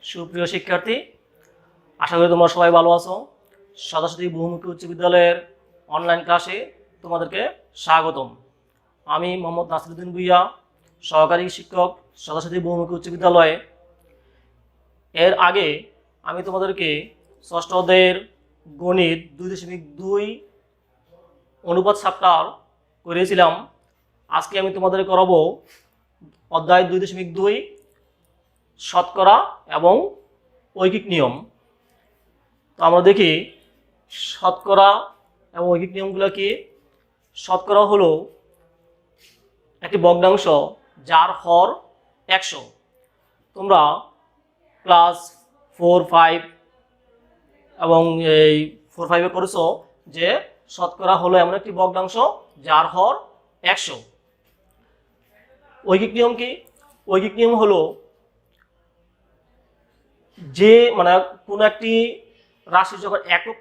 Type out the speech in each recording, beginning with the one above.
সুপ্রিয় শিক্ষার্থী, আশা করি তোমরা সবাই ভালো আছো। সদাশতী বহুমুখী উচ্চ বিদ্যালয়ের অনলাইন ক্লাসে তোমাদেরকে স্বাগতম। আমি মোহাম্মদ নাসিরুদ্দিন ভুইয়া, সহকারী শিক্ষক, সদাশতী বহুমুখী উচ্চ বিদ্যালয়ে। এর আগে আমি তোমাদেরকে ষষ্ঠ অধ্যায়ের গণিত 2.2 অনুপাত চ্যাপ্টার করিয়েছিলাম। আজকে আমি তোমাদের করাবো অধ্যায় 2.2 শতকরা এবং ঐকিক নিয়ম। তো আমরা দেখি শতকরা এবং ঐকিক নিয়মগুলো কি। শতকরা হলো একটি ভগ্নাংশ যার হর 100। তোমরা ক্লাস 4, 5 এবং এই 4, 5-এ করেছো যে শতকরা হলো এমন একটি ভগ্নাংশ যার হর 100। ঐকিক নিয়ম কি? ঐকিক নিয়ম হলো যে কোনো একটি রাশি যখন একক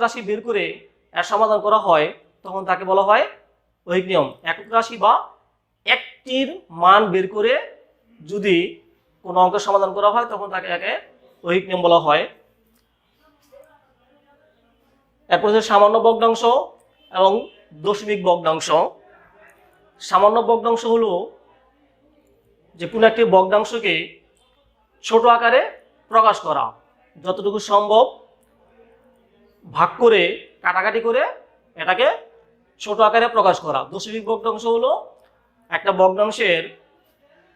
রাশি বের করে এর সমাধান করা হয় তখন তাকে বলা হয় ঐকিক নিয়ম। একক রাশি বা একটির মান বের করে যদি কোনো অঙ্কের সমাধান করা হয় তখন তাকে ঐকিক নিয়ম বলা হয়। এরপর হচ্ছে সামান্য ভগ্নাংশ এবং দশমিক ভগ্নাংশ। সামান্য ভগ্নাংশ হলো যে কোনো একটি ভগ্নাংশকে ছোট আকারে প্রকাশ করা, যতটুকু সম্ভব ভাগ করে কাটাকাটি করে এটাকে ছোট আকারে প্রকাশ করা। দশমিক ভগ্নাংশ হলো একটা ভগ্নাংশের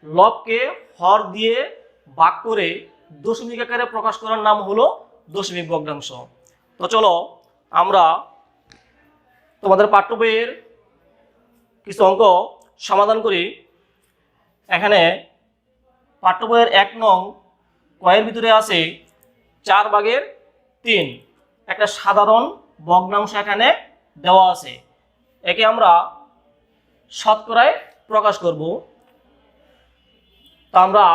লবকে হর দিয়ে ভাগ করে দশমিক আকারে প্রকাশ করার নাম হলো দশমিক ভগ্নাংশ। তো চলো আমরা তোমাদের পাঠ্য বইয়ের কিছু অঙ্ক সমাধান করি। এখানে পাঠ্য বইয়ের 1 নং কয়ের ভিতরে আছে 4/3 একটা সাধারণ ভগ্নাংশ এখানে দেওয়া আছে। একে আমরা শতকরায় প্রকাশ করব। তা আমরা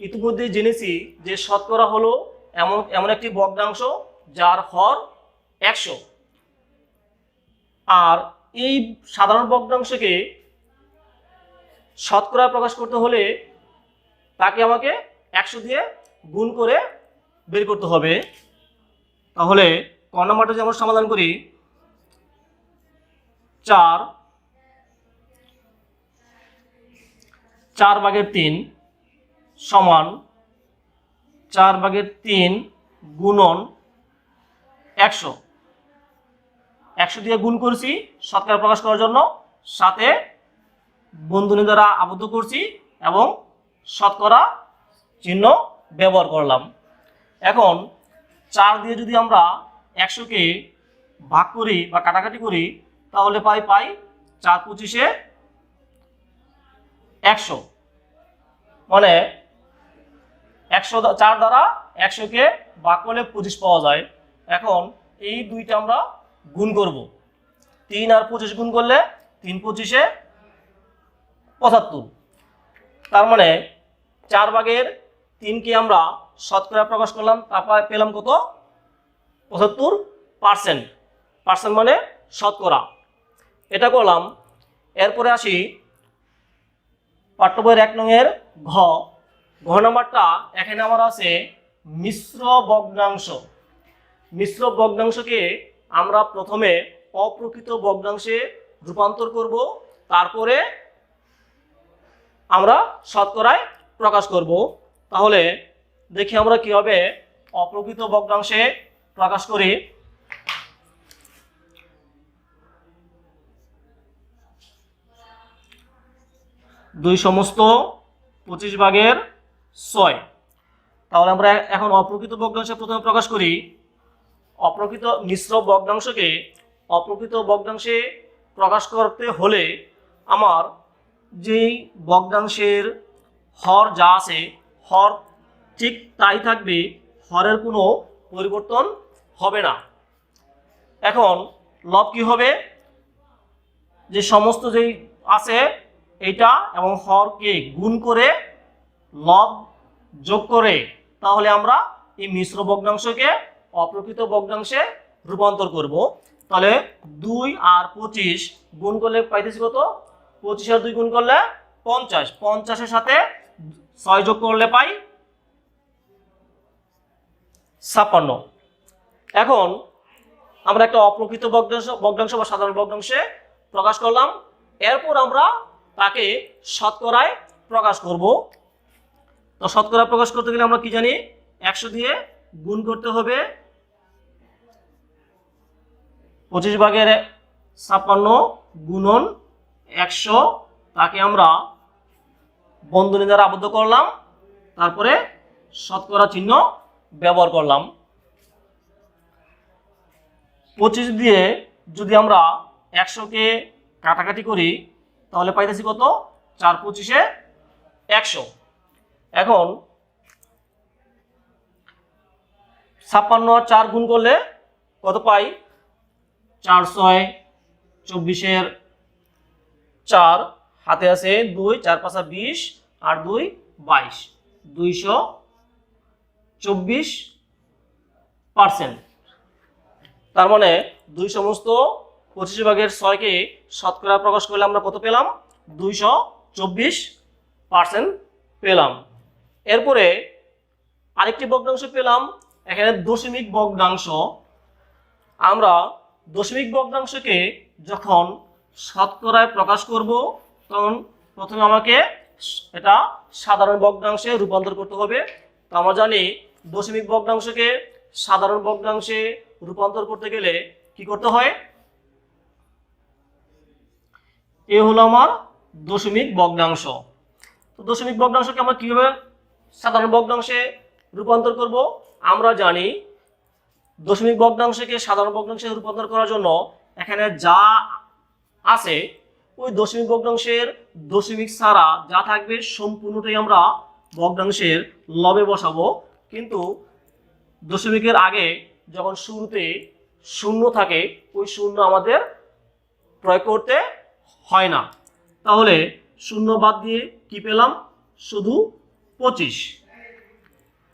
ইতিমধ্যে জেনেছি যে শতকরা হলো এমন একটি ভগ্নাংশ যার হর 100। আর এই সাধারণ ভগ্নাংশকে শতকরায় প্রকাশ করতে হলে তাকে আমাকে 100 দিয়ে গুণ করে বের করতে হবে। তাহলে ক নম্বরটা যেমন সমাধান করি, 4/3 সমান 4/3 গুণন 100। 100 দিয়ে গুণ করছি শতকরা প্রকাশ করার জন্য, সাথে বন্ধনী দ্বারা আবদ্ধ করছি এবং শতকরা চিহ্ন ব্যবহার করলাম। এখন 4 দিয়ে যদি আমরা 100-কে ভাগ করি বা কাটাকাটি করি তাহলে পাই 4×25 100। মানে 4 দ্বারা 100-কে ভাগ করলে 25 পাওয়া যায়। এখন এই দুইটা আমরা গুণ করব। 3 আর 25 গুণ করলে 3×25 75। তার মানে 4/3কে আমরা শতকরা প্রকাশ করলাম, তারপর পেলাম কত? 75%। পার্সেন্ট মানে শতকরা। এটা করলাম। এরপরে আসি পাঠ্য বইয়ের 1 নং এর ঘ নাম্বারটা। এখানে আমার আছে মিশ্র ভগ্নাংশ। মিশ্র ভগ্নাংশকে আমরা প্রথমে অপ্রকৃত ভগ্নাংশে রূপান্তর করব, তারপরে আমরা শতকরায় প্রকাশ করব। তাহলে দেখি আমরা কিভাবে অপ্রকৃত ভগ্নাংশে প্রকাশ করি। 2/25/6। তাহলে আমরা এখন অপ্রকৃত ভগ্নাংশে প্রথমে প্রকাশ করি। অপ্রকৃত মিশ্র ভগ্নাংশকে অপ্রকৃত ভগ্নাংশে প্রকাশ করতে হলে আমার যেই ভগ্নাংশের হর যা আছে হর ঠিক তাই থাকবে, হরের কোনো পরিবর্তন হবে না। এখন লব কি হবে? যে সমস্ত যেই আছে এইটা এবং হরকে গুণ করে লব যোগ করে তাহলে আমরা এই মিশ্র ভগ্নাংশকে অপ্রকৃত ভগ্নাংশে রূপান্তর করব। তাহলে 2 আর 25 গুণ করলে পাইতেছি কত? 25 আর 2 গুণ করলে 50। 50-এর সাথে 6 যোগ করলে পাই 56। এখন আমরা একটা অপ্রকৃত ভগ্নাংশ বা সাধারণ ভগ্নাংশে প্রকাশ করলাম। এরপর আমরা তাকে শতকরায় প্রকাশ করব। তো শতকরা প্রকাশ করতে গেলে আমরা কি জানি, 100 দিয়ে গুণ করতে হবে 25/56 গুণন 100, তাকে আমরা বন্ধনী দ্বারা আবদ্ধ করলাম, তারপরে শতকরা চিহ্ন ব্যবহার করলাম। 25 দিয়ে যদি আমরা 100কে কাটাকাটি করি তাহলে পাইতেছি কত, 4 25 100। এখন 56 আর 4 গুণ করলে কত পাই, 4 6 24 4, হাতে আছে 2, 4 5 20 আর 2 22, 224%। তার মানে 2 সমস্ত 25/6কে শতকরা প্রকাশ করলে আমরা কত পেলাম, 224% পেলাম। এরপরে আরেকটি ভগ্নাংশ পেলাম, এখানে দশমিক ভগ্নাংশ। আমরা দশমিক ভগ্নাংশকে যখন শতকরায় প্রকাশ করব তখন প্রথমে আমাকে এটা সাধারণ ভগ্নাংশে রূপান্তর করতে হবে। তো আমরা জানি দশমিক ভগ্নাংশকে সাধারণ ভগ্নাংশে রূপান্তর করতে গেলে কি করতে হয়, এ হলো আমার দশমিক ভগ্নাংশ। তো দশমিক ভগ্নাংশকে আমরা কিভাবে সাধারণ ভগ্নাংশে রূপান্তর করব, আমরা জানি দশমিক ভগ্নাংশকে সাধারণ ভগ্নাংশে রূপান্তর করার জন্য এখানে যা আছে ওই দশমিক ভগ্নাংশের দশমিক ছাড়া যা থাকবে সম্পূর্ণটাই আমরা ভগ্নাংশের লবে বসাবো। কিন্তু দশমিকের আগে যখন শুরুতে শূন্য থাকে ওই শূন্য আমাদের প্রয়োগ করতে হয় না। তাহলে শূন্য বাদ দিয়ে কি পেলাম, শুধু 25।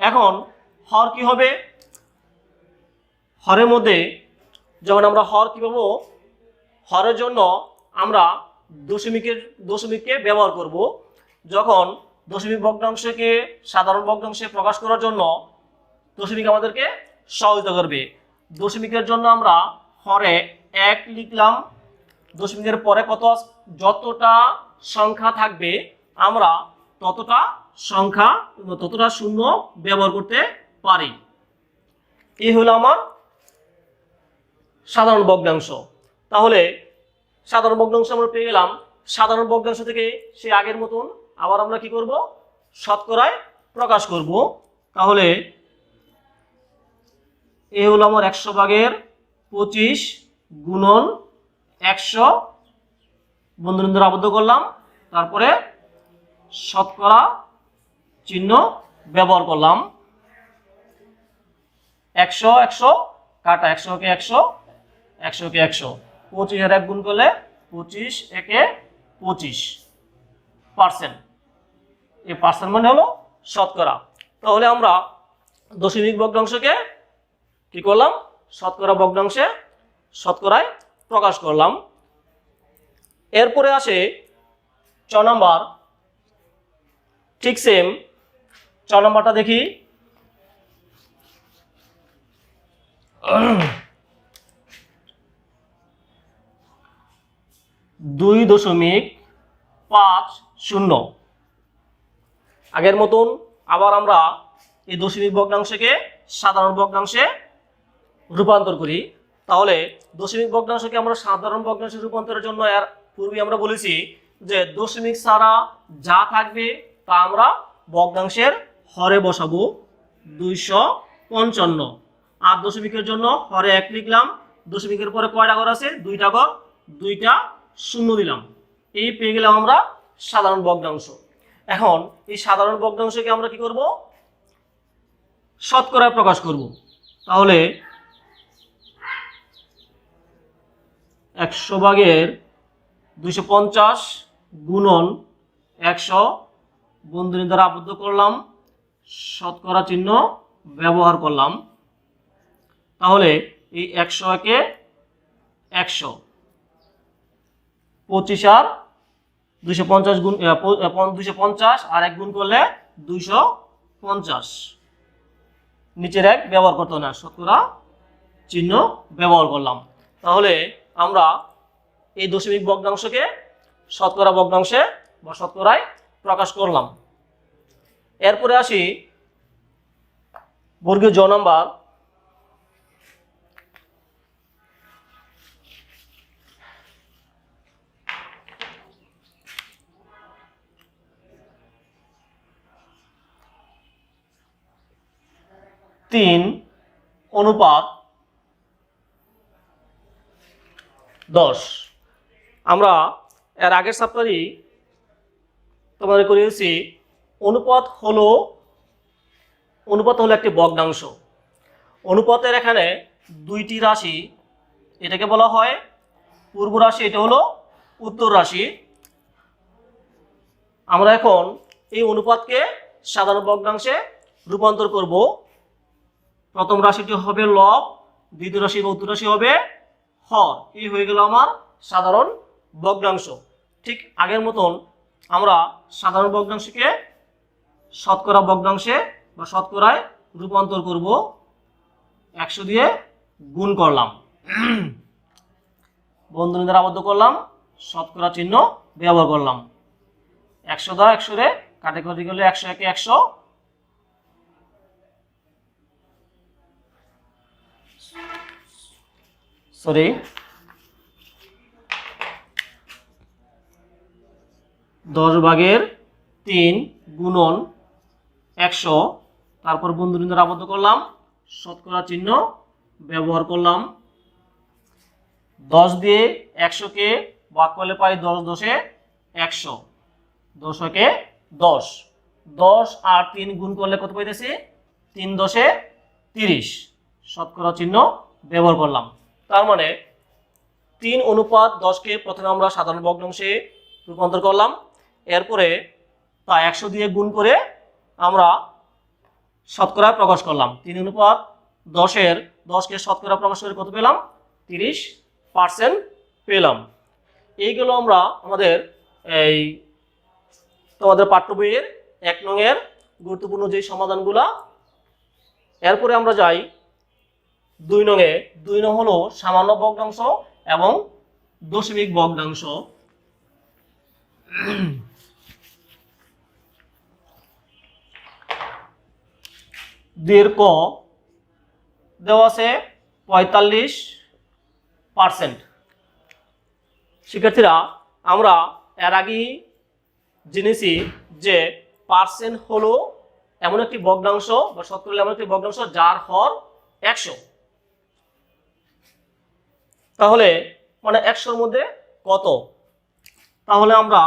এখন হর কি হবে, হরের মধ্যে যখন আমরা হর কি পাবো, হরের জন্য আমরা দশমিককে ব্যবহার করব। যখন দশমিক ভগ্নাংশকে সাধারণ ভগ্নাংশে প্রকাশ করার জন্য দশমিক আমাদেরকে সহযোগিতা করবে। দশমিকের জন্য আমরা হরে 1 লিখলাম, দশমিকের পরে যতটা সংখ্যা থাকবে আমরা ততটা শূন্য ব্যবহার করতে পারি। এই হলো আমার সাধারণ ভগ্নাংশ। তাহলে সাধারণ ভগ্নাংশ আমরা পেয়ে গেলাম। সাধারণ ভগ্নাংশ থেকে সে আগের মতন আবার আমরা কি করব, শতকরায় প্রকাশ করব। তাহলে এ হলো আমার 100/25 গুণন 100 বন্ধনী দ্বারা আবদ্ধ করলাম, তারপরে শতকরা চিহ্ন ব্যবহার করলাম। 100 100 কাটা, 100কে 100 100কে 100, 25 আর 1 গুণ করলে 25 একে 25%। এই পার্সেন্ট মানে হলো শতকরা। তাহলে আমরা দশমিক ভগ্নাংশকে কি করলাম, শতকরা ভগ্নাংশে শতকরায় প্রকাশ করলাম। এরপরে আসে 6 নম্বর, ঠিক সেম 6 নম্বরটা দেখি। 2.50। আগের মতন আবার আমরা এই দশমিক ভগ্নাংশকে সাধারণ ভগ্নাংশে রূপান্তর করি। তাহলে দশমিক ভগ্নাংশকে আমরা সাধারণ ভগ্নাংশে রূপান্তরের জন্য এর পূর্বে আমরা বলেছি যে দশমিক ছাড়া যা থাকবে তা আমরা ভগ্নাংশের হরে বসাবো 255। আর দশমিকের জন্য হরে 1 লিখলাম, দশমিকের পরে কয়টা ঘর আছে, 2টা ঘর, 2টা শূন্য দিলাম। এই পেয়ে গেলাম আমরা সাধারণ ভগ্নাংশ। এখন এই সাধারণ ভগ্নাংশকে আমরা কি করব, শতকরায় প্রকাশ করব। তাহলে 100/250 গুণন 100 বন্ধনী দ্বারা আবদ্ধ করলাম, শতকরা চিহ্ন ব্যবহার করলাম। তাহলে এই 100 একে 100, 25 আর 250 আর 1 গুণ করলে 250, নিচের 1 ব্যবহার করতে না, শতকরা চিহ্ন ব্যবহার করলাম। তাহলে আমরা এই দশমিক ভগ্নাংশকে শতকরা ভগ্নাংশে বা শতকরায় প্রকাশ করলাম। এরপরে আসি বর্গীয় জ নাম্বার। তিন অনুপাত 10। আমরা এর আগের সপ্তাহে তোমাদের করিয়েছি অনুপাত হলো একটি ভগ্নাংশ। অনুপাতের এখানে দুইটি রাশি, এটাকে বলা হয় পূর্ব রাশি, এটা হলো উত্তর রাশি। আমরা এখন এই অনুপাতকে সাধারণ ভগ্নাংশে রূপান্তর করব। প্রথম রাশিটি হবে লব, দ্বিতীয় রাশি বা উত্তর রাশি হবে হর। এই হয়ে গেল আমার সাধারণ ভগ্নাংশ। ঠিক আগের মতন আমরা সাধারণ ভগ্নাংশকে শতকরা ভগ্নাংশে বা শতকরায় রূপান্তর করব। 100 দিয়ে গুণ করলাম, বন্ধনী দ্বারা আবদ্ধ করলাম, শতকরা চিহ্ন ব্যবহার করলাম। 100 দ্বারা 100 রে কাটাকাটি করলে 100 একে 100, সরি 10/3 গুণন 100, তারপর বন্ধনী দ্বারা আবদ্ধ করলাম, শতকরা চিহ্ন ব্যবহার করলাম। 10 দিয়ে 100 কে ভাগ করলে পাই 10 10 এ 100, 10 একে 10, 10 আর 3 গুণ করলে কত পাইতেছি? 3 10 এ 30, শতকরা চিহ্ন ব্যবহার করলাম। তার মানে 3 অনুপাত 10 কে প্রথমে আমরা সাধারণ ভগ্নাংশে রূপান্তর করলাম, এরপরে তা 100 দিয়ে গুণ করে আমরা শতকরায় প্রকাশ করলাম। 3 অনুপাত 10 কে শতকরা প্রকাশ করে কত পেলাম? 30% পেলাম। এইগুলো আমরা আমাদের এই তোমাদের পাঠ্য বইয়ের 1 নং এর গুরুত্বপূর্ণ যে সমাধানগুলা। এরপরে আমরা যাই 2 নং এ। 2 নং হলো সামান্য ভগ্নাংশ এবং দশমিক ভগ্নাংশ। দীর্ঘ দেওয়া আছে 45%। শিক্ষার্থীরা, আমরা এর আগেই জেনেছি যে পার্সেন্ট হলো এমন একটি ভগ্নাংশ বা শতকরা এমন একটি ভগ্নাংশ যার হর 100। তাহলে মানে 100-র মধ্যে কত? তাহলে আমরা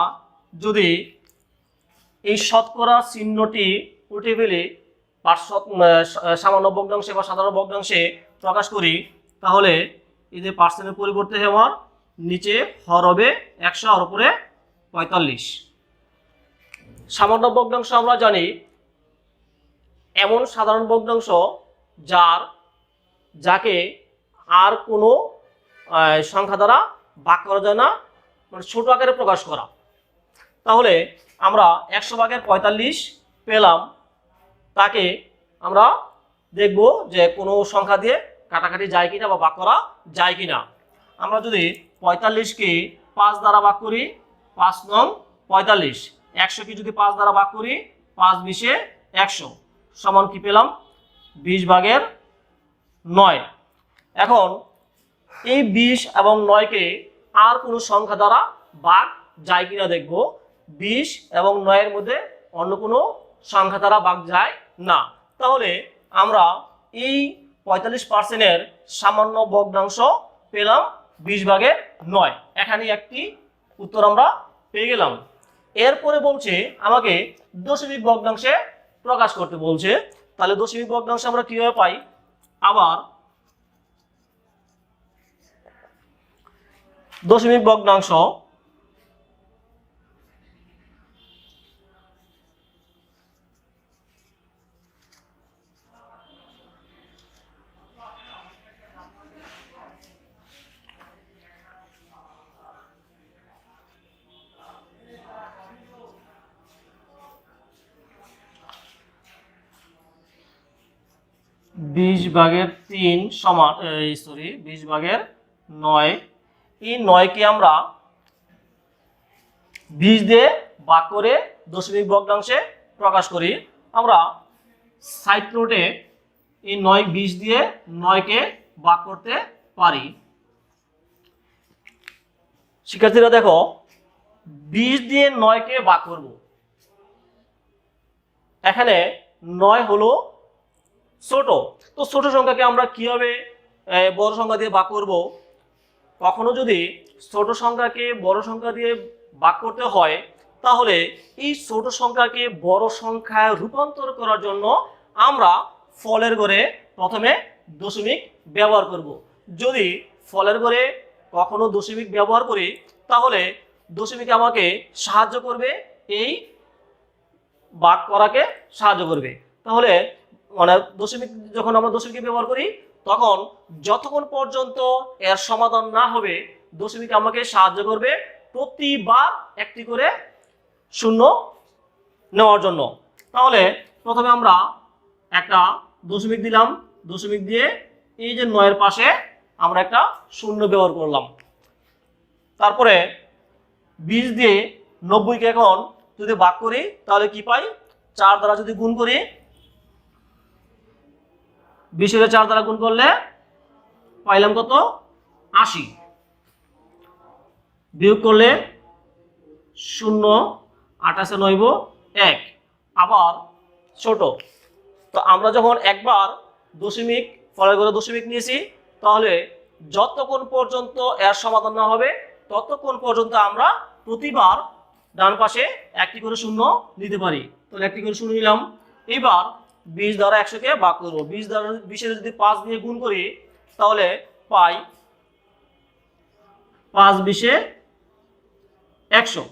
যদি এই শতকরা চিহ্নটি উঠে ফেলে সামান্য ভগ্নাংশে বা সাধারণ ভগ্নাংশে প্রকাশ করি, তাহলে এই যে পার্সেন্টের পরিবর্তে আমার নিচে হর হবে 100 আর উপরে 45। সামান্য ভগ্নাংশ আমরা জানি এমন সাধারণ ভগ্নাংশ যাকে আর কোনো সংখ্যা দ্বারা ভাগ করা যায় না, মানে ছোট আকারে প্রকাশ করা। তাহলে আমরা 100/45 পেলাম, তাকে আমরা দেখব যে কোনো সংখ্যা দিয়ে কাটাকাটি যায় কিনা বা ভাগ করা যায় কিনা। আমরা যদি 45-কে 5 দ্বারা ভাগ করি, 5 নং 45। 100-কে যদি 5 দ্বারা ভাগ করি, 5 20 100, সমান কি পেলাম? 20/9। এখন এই 20 এবং 9-কে আর কোনো সংখ্যা দ্বারা ভাগ যায় কিনা দেখব। 20 এবং 9-এর মধ্যে অন্য কোনো সংখ্যা দ্বারা ভাগ যায় না। তাহলে আমরা এই 45%-এর সামান্য ভগ্নাংশ পেলাম 20/9। এখানে একটি উত্তর আমরা পেয়ে গেলাম। এরপরে বলছে আমাকে দশমিক ভগ্নাংশে প্রকাশ করতে বলছে। তাহলে দশমিক ভগ্নাংশ আমরা কিভাবে পাই? আবার দশমিক ভগ্নাংশ 20/3 সমান 20/9। এই 9কে আমরা 20 দিয়ে ভাগ করে দশমিক ভগ্নাংশে প্রকাশ করি। আমরা সাইড নোটে এই 20 দিয়ে 9কে ভাগ করতে পারি। শিক্ষার্থীরা দেখো, 20 দিয়ে 9কে ভাগ করব। এখানে 9 হলো ছোট, তো ছোট সংখ্যাকে আমরা কিভাবে বড় সংখ্যা দিয়ে ভাগ করব? কখনো যদি ছোট সংখ্যাকে বড় সংখ্যা দিয়ে ভাগ করতে হয়, তাহলে এই ছোট সংখ্যাকে বড় সংখ্যায় রূপান্তর করার জন্য আমরা ফলের ঘরে প্রথমে দশমিক ব্যবহার করব। যদি ফলের ঘরে কখনো দশমিক ব্যবহার করি, তাহলে দশমিক আমাকে সাহায্য করবে, এই ভাগ করাকে সাহায্য করবে। তাহলে মানে দশমিক যখন আমরা দশমিক ব্যবহার করি, তখন যতক্ষণ পর্যন্ত এর সমাধান না হবে, দশমিক আমাকে সাহায্য করবে প্রতিবার একটি করে শূন্য নেওয়ার জন্য। তাহলে প্রথমে আমরা একটা দশমিক দিলাম, দশমিক দিয়ে এই যে 9 এর পাশে আমরা একটা শূন্য ব্যবহার করলাম। তারপরে 20 দিয়ে 90কে এখন যদি ভাগ করি, তাহলে কি পাই? 4 দ্বারা যদি গুণ করি, 20 এর 4 দ্বারা গুণ করলে পাইলাম কত? 80। বিয়োগ করলে 0, 28 9 1। আবার ছোট, তো আমরা যখন একবার দশমিক ফলের ঘরে দশমিক নিয়েছি, তাহলে যতক্ষণ পর্যন্ত এর সমাধান না হবে, ততক্ষণ পর্যন্ত আমরা প্রতিবার ডান পাশে একটি করে শূন্য নিতে পারি। তাহলে একটি করে শূন্য নিলাম। এবার 20 দ্বারা 100কে ভাগ করবো। 20 দ্বারা 20 যদি 5 দিয়ে গুণ করি, তাহলে পাই 5 20 100।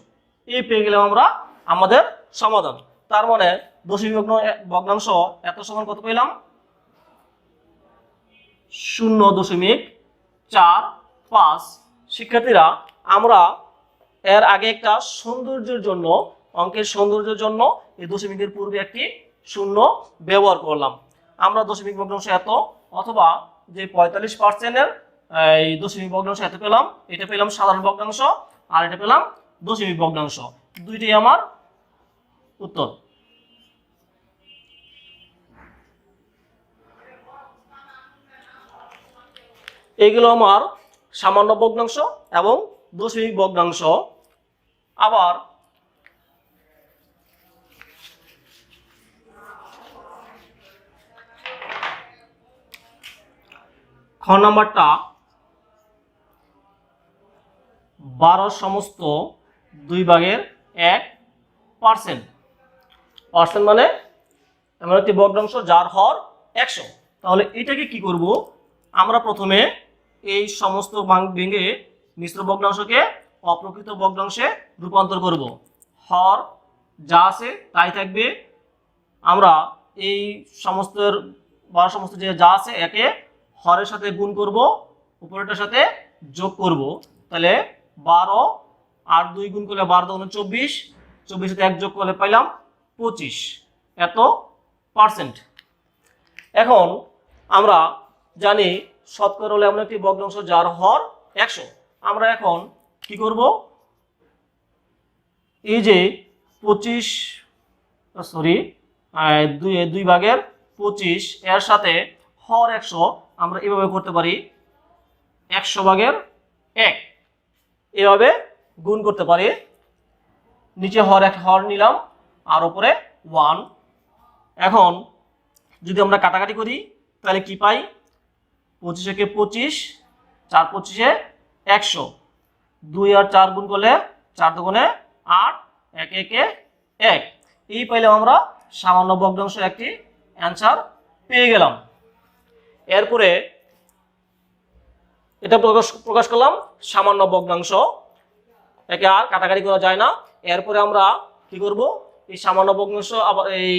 এই পেয়ে গেলাম আমরা আমাদের সমাধান। তার মানে দশমিক ভগ্নাংশ এত সমান কত পেলাম? 0.45। শিক্ষার্থীরা, আমরা এর আগে একটা সৌন্দর্যের জন্য, অঙ্কের সৌন্দর্যের জন্য এই দশমিকের পূর্বে একটি শূন্য ব্যবহার করলাম। আমরা দশমিক ভগ্নাংশ এত, অথবা যে 45% এই দশমিক ভগ্নাংশ এত পেলাম, এটা পেলাম সাধারণ ভগ্নাংশ, আর এটা পেলাম দশমিক ভগ্নাংশ। দুইটাই আমার উত্তর। এইগুলো আমার সামান্য ভগ্নাংশ এবং দশমিক ভগ্নাংশ। আবার খ নাম্বারটা 12 সমস্ত 2/1%। পার্সেন্ট মানে এমন একটি ভগ্নাংশ যার হর 100। তাহলে এটাকে কি করব? আমরা প্রথমে এই সমস্ত ভেঙে মিশ্র ভগ্নাংশকে অপ্রকৃত ভগ্নাংশে রূপান্তর করব। হর যা আছে তাই থাকবে। আমরা এই সমস্তের 12 সমস্ত যে যা আছে একে হরের সাথে গুণ করব, উপরেরটার সাথে যোগ করব। তাহলে 12 আর 2 গুণ করলে 12 × 24, 24 সাথে 1 যোগ করলে পাইলাম 25। এত পার্সেন্ট। এখন আমরা জানি শতকরা হলো এমন একটি ভগ্নাংশ যার হর 100। আমরা এখন কি করব? এই যে 2/25 এর সাথে হর 100 আমরা এভাবে করতে পারি, 100/1 এভাবে গুণ করতে পারি। নিচে হর নিলাম আর উপরে 1। এখন যদি আমরা কাটাকাটি করি, তাহলে কি পাই? 25 একে 25, 4 25 100। 2 আর 4 গুণ করলে 4 দুগুণে 8, 1 1 1। এই পাইলাম আমরা সামান্য ভগ্নাংশের একটি অ্যান্সার পেয়ে গেলাম। এরপরে এটা প্রকাশ করলাম সামান্য ভগ্নাংশ, একে আর কাটাকাটি করা যায় না। এরপরে আমরা কি করব? এই সামান্য ভগ্নাংশ আবার এই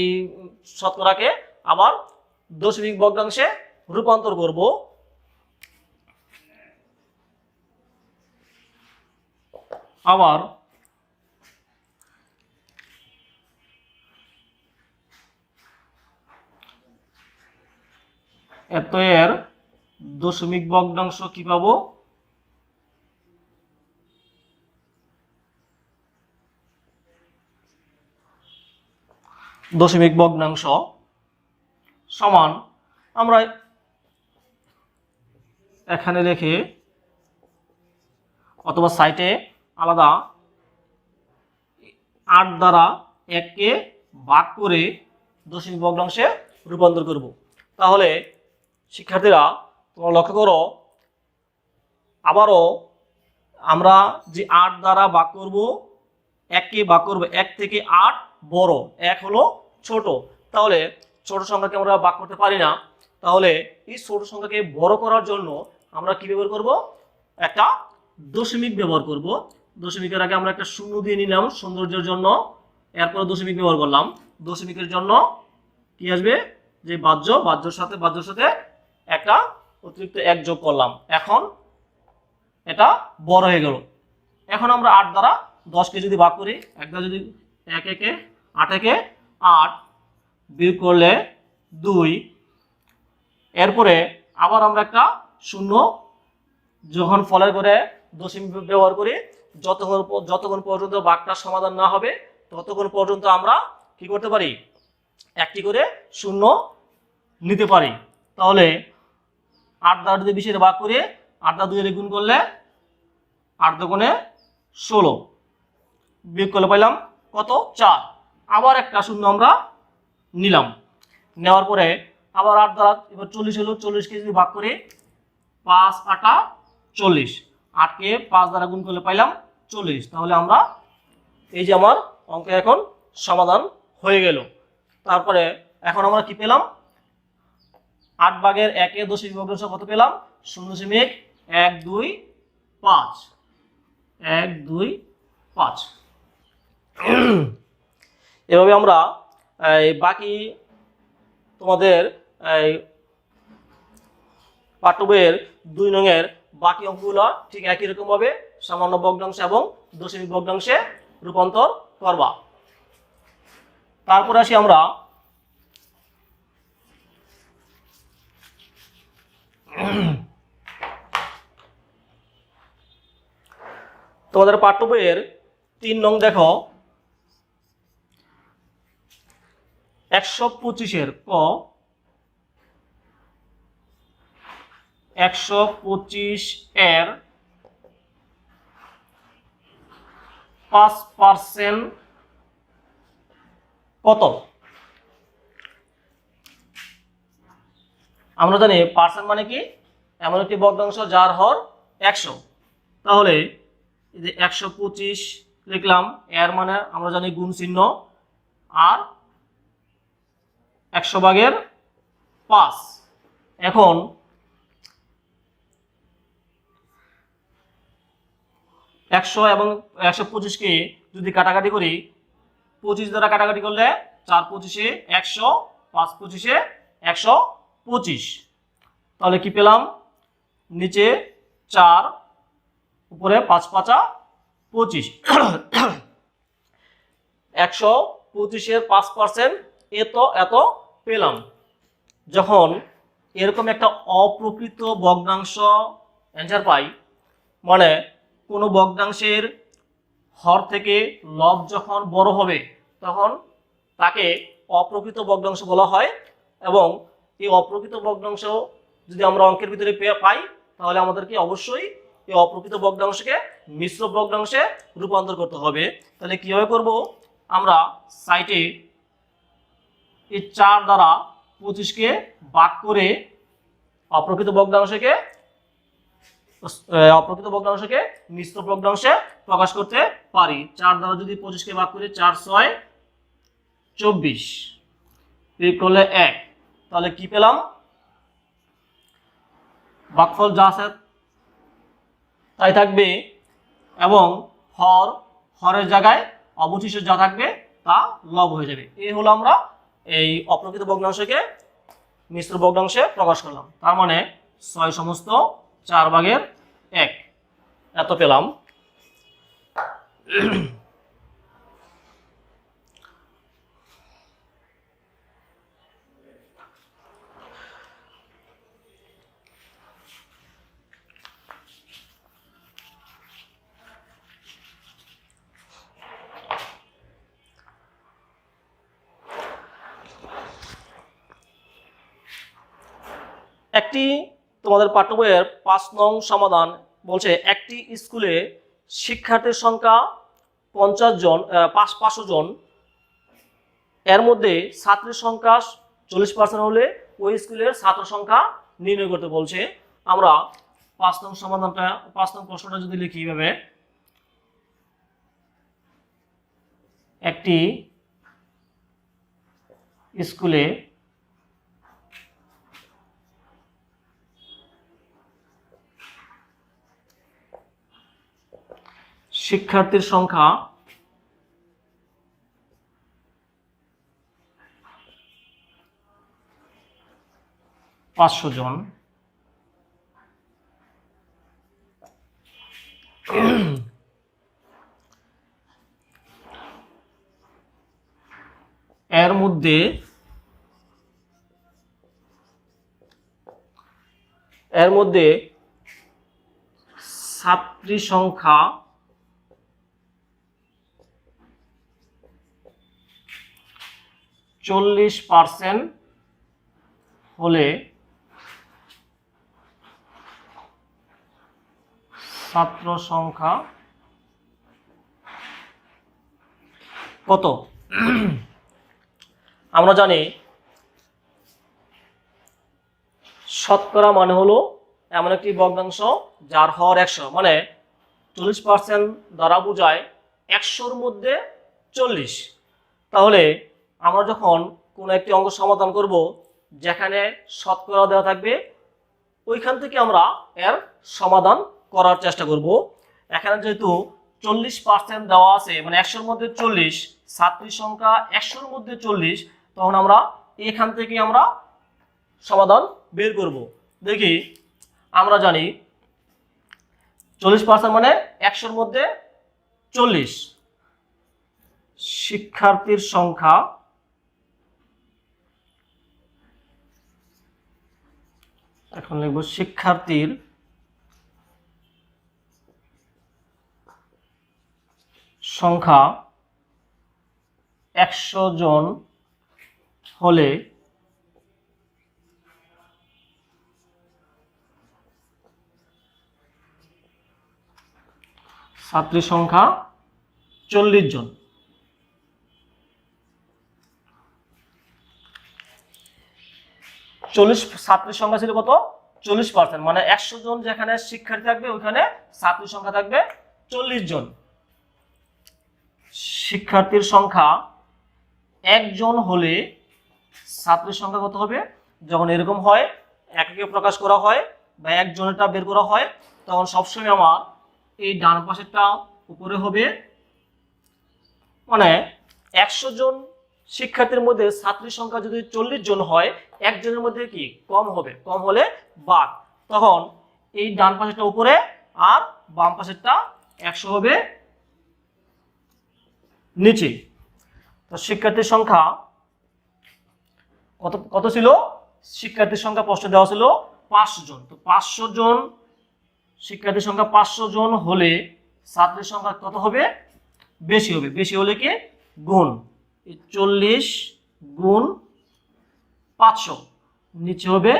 শতকরাকে আবার দশমিক ভগ্নাংশে রূপান্তর করব। আবার এত এর দশমিক ভগ্নাংশ কি পাবো, দশমিক ভগ্নাংশ সমান আমরা এখানে লিখে অথবা সাইটে আলাদা 8 দ্বারা 1 কে ভাগ করে দশমিক ভগ্নাংশে রূপান্তর করব। তাহলে শিক্ষার্থীরা তোমরা লক্ষ্য করো, আবারও আমরা যে 8 দ্বারা ভাগ করব, 1 কে ভাগ করব, 1 থেকে 8 বড়, 1 হলো ছোট, তাহলে ছোট সংখ্যাকে আমরা ভাগ করতে পারি না। তাহলে এই ছোট সংখ্যাকে বড় করার জন্য আমরা কি ব্যবহার করব, একটা দশমিক ব্যবহার করব। দশমিকের আগে আমরা একটা শূন্য দিয়ে নিলাম সৌন্দর্যের জন্য, এরপর দশমিক ব্যবহার করলাম। দশমিকের জন্য কি আসবে, যে বাহ্যর সাথে একটা অতিরিক্ত 1 যোগ করলাম, এখন এটা বড় হয়ে গেল। এখন আমরা 8 দ্বারা 10 কে যদি ভাগ করি, একটা যদি 1 একে 8 একে 8 বিয়োগ করলে 2, এরপরে আবার আমরা একটা শূন্য যখন ফলের করে দশমিক ব্যবহার করি, যতক্ষণ পর্যন্ত ভাগটা সমাধান না হবে ততক্ষণ পর্যন্ত আমরা কি করতে পারি, একটি করে শূন্য নিতে পারি। তাহলে 8 দ্বারা যদি 20 এর ভাগ করে 8 দ্বারা 2 এর গুণ করলে 8 দুগুণে 16, বিয়োগ করলে পাইলাম কত, 4। আবার একটা শূন্য আমরা নিলাম, নেওয়ার পরে আবার 8 দ্বারা এবার 40 হলো, 40 কে যদি ভাগ করি 5 8 40, 8 কে 5 দ্বারা গুণ করলে পাইলাম 40। তাহলে আমরা এই যে আমার অঙ্ক এখন সমাধান হয়ে গেল। তারপরে এখন আমরা কি পেলাম, 8 ভাগের 1 এর দশমিক ভগ্নাংশ কত পেলাম, 0.125, 125। এভাবে আমরা বাকি তোমাদের পাঠ্য বইয়ের 2 নংয়ের বাকি অঙ্কগুলো ঠিক একই রকম ভাবে সামান্য ভগ্নাংশ এবং দশমিক ভগ্নাংশে রূপান্তর করবা। তারপরে আসি আমরা তোমাদের পাঠ্য বইয়ের 3 নং দেখো, 125 ক 125 এর 5% কত? আমরা জানি পার্সেন্ট মানে কি, এমন একটি ভগ্নাংশ যার হর 100। তাহলে এই যে 125 লিখলাম, এর মানে আমরা জানি গুণ চিহ্ন, আর 100 ভাগের 5। এখন 100 এবং 125 কে যদি কাটাকাটি করি, 25 দ্বারা কাটাকাটি করলে 4 25 100, 5 25 125। তাহলে কি পেলাম, নিচে 4 উপরে 5 5 25, 125 এর 5% এত পেলাম। যখন এরকম একটা অপ্রকৃত ভগ্নাংশ অ্যান্সার পাই, মানে কোনো ভগ্নাংশের হর থেকে লব যখন বড় হবে তখন তাকে অপ্রকৃত ভগ্নাংশ বলা হয়। এবং এই অপ্রকৃত ভগ্নাংশ যদি আমরা অঙ্কের ভিতরে পাই, তাহলে আমাদেরকে অবশ্যই এই অপ্রকৃত ভগ্নাংশকে মিশ্র ভগ্নাংশে রূপান্তর করতে হবে। তাহলে কিভাবে করব, আমরা সাইটে এই 4 দ্বারা 25 কে ভাগ করে অপ্রকৃত ভগ্নাংশকে মিশ্র ভগ্নাংশে প্রকাশ করতে পারি। 4 দ্বারা যদি 25 কে ভাগ করি, 4 6 24 বিয়োগ করলে 1, তাহলে কি পেলাম, ভাগফল যা আছে তাই থাকবে এবং হরের জায়গায় অবশিষ্ট যা থাকবে তা লব হয়ে যাবে। এই হলো আমরা এই অপ্রকৃত ভগ্নাংশকে মিশ্র ভগ্নাংশে প্রকাশ করলাম। তার মানে 6 সমস্ত 4 ভাগের 1 এত পেলাম। একটি তোমাদের পাঠ্য বইয়ের 5 নং সমাধান বলছে একটি স্কুলে শিক্ষার্থীর সংখ্যা 50 জন 500 জন, এর মধ্যে ছাত্রের সংখ্যা 40% হলে ওই স্কুলের ছাত্র সংখ্যা নির্ণয় করতে বলছে। আমরা 5 নং সমাধানটা 5 নং প্রশ্নটা যদি লিখি এইভাবে, একটি স্কুলে শিক্ষার্থীর সংখ্যা 500 জন, এর মধ্যে ছাত্রী সংখ্যা 40% হলে ছাত্র সংখ্যা কত? আমরা জানি শতকরা মানে হলো এমন একটি ভগ্নাংশ যার হর 100, মানে 40% দ্বারা বোঝায় 100-র মধ্যে 40। তাহলে আমরা যখন কোনো একটি অঙ্ক সমাধান করব যেখানে শতকরা দেওয়া থাকবে ওইখান থেকে আমরা এর সমাধান করার চেষ্টা করব। এখানে যেহেতু 40% দেওয়া আছে, মানে 100-র মধ্যে 40, ছাত্রীর সংখ্যা 100-র মধ্যে 40, তখন আমরা এখান থেকে আমরা সমাধান বের করব। দেখি, আমরা জানি 40% মানে 100-র মধ্যে 40, শিক্ষার্থীর সংখ্যা এখন লিখব শিক্ষার্থীর সংখ্যা 100 জন হলে ছাত্রী সংখ্যা 40 জন। ছাত্রীর সংখ্যা ছিল কত? 40%, মানে 100 জন যেখানে শিক্ষার্থী থাকবে ওখানে ছাত্রীর সংখ্যা থাকবে 40 জন। শিক্ষার্থীর সংখ্যা 1 জন হলে ছাত্রীর সংখ্যা কত হবে? যখন এরকম হয়, এককে প্রকাশ করা হয় বা একজনেরটা বের করা হয়, তখন সবসময় আমার এই ডান পাশেরটা উপরে হবে, মানে 100 জন শিক্ষার্থীর মধ্যে ছাত্রীর সংখ্যা যদি 40 জন হয়, একজনের মধ্যে কি কম হবে, কম হলে বাদ, তখন এই ডান পাশেরটা উপরে আর বাম পাশেরটা 100 হবে নিচে। তো শিক্ষার্থীর সংখ্যা কত ছিল? শিক্ষার্থীর সংখ্যা প্রশ্নে দেওয়া ছিল 500 জন। তো 500 জন শিক্ষার্থীর সংখ্যা 500 জন হলে ছাত্রীর সংখ্যা কত হবে? বেশি হবে। বেশি হলে কি গুণ 40 গুণ 500, নিচে হবে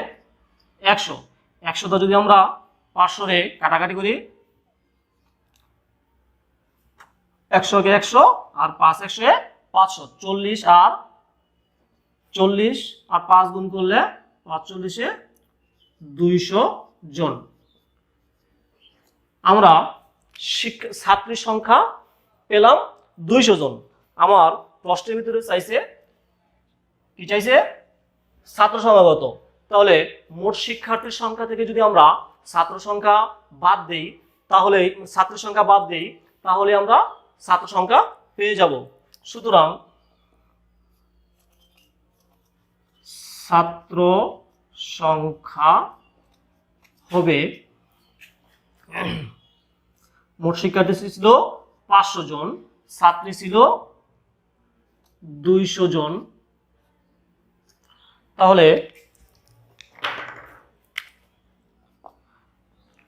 100। 100টা যদি আমরা 500-রে কাটাকাটি করি, 100-কে 100 আর 5 100-এ 500, 40 আর 5 গুণ করলে 45-এ 200 জন। আমরা ছাত্রীর সংখ্যা পেলাম 200 জন। আমার প্রশ্নের ভিতরে চাইছে কি? চাইছে ছাত্র সংখ্যা কত। তাহলে মোট শিক্ষার্থীর সংখ্যা থেকে যদি আমরা ছাত্র সংখ্যা বাদ দেই, তাহলে ছাত্রের সংখ্যা বাদ দেই, তাহলে আমরা ছাত্র সংখ্যা পেয়ে যাব। সুতরাং ছাত্র সংখ্যা হবে, মোট শিক্ষার্থী ছিল 500 জন, ছাত্রী ছিল 200 জন। তাহলে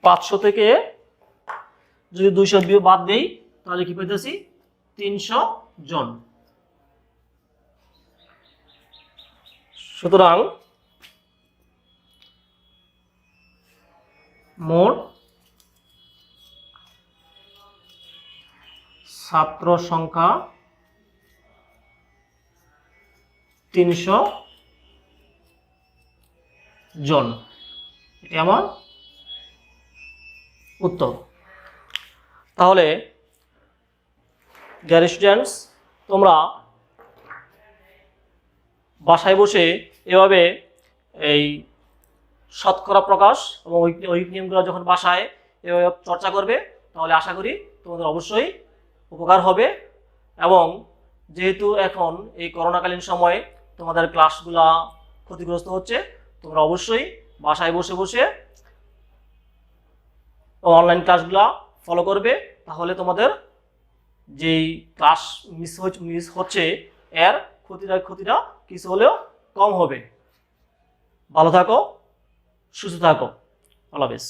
500 থেকে যদি 200 বাদ দেই, তাহলে কি পাইতেছি? 300 জন। সুতরাং মোট ছাত্র সংখ্যা 300 জন। এটি আমার উত্তর। তাহলে ডিয়ার স্টুডেন্টস, তোমরা বাসায় বসে এভাবে এই শতকরা প্রকাশ এবং ঐকিক নিয়মগুলো যখন বাসায় এভাবে চর্চা করবে, তাহলে আশা করি তোমাদের অবশ্যই উপকার হবে। এবং যেহেতু এখন এই করোনাকালীন সময়ে তোমাদের ক্লাসগুলা ক্ষতিগ্রস্ত হচ্ছে, তোমরা অবশ্যই বাসায় বসে বসে অনলাইন ক্লাসগুলা ফলো করবে, তাহলে তোমাদের যেই ক্লাস মিস হচ্ছে এর ক্ষতিটা কিছু হলেও কম হবে। ভালো থাকো, সুস্থ থাকো। আল্লাহ হাফেজ।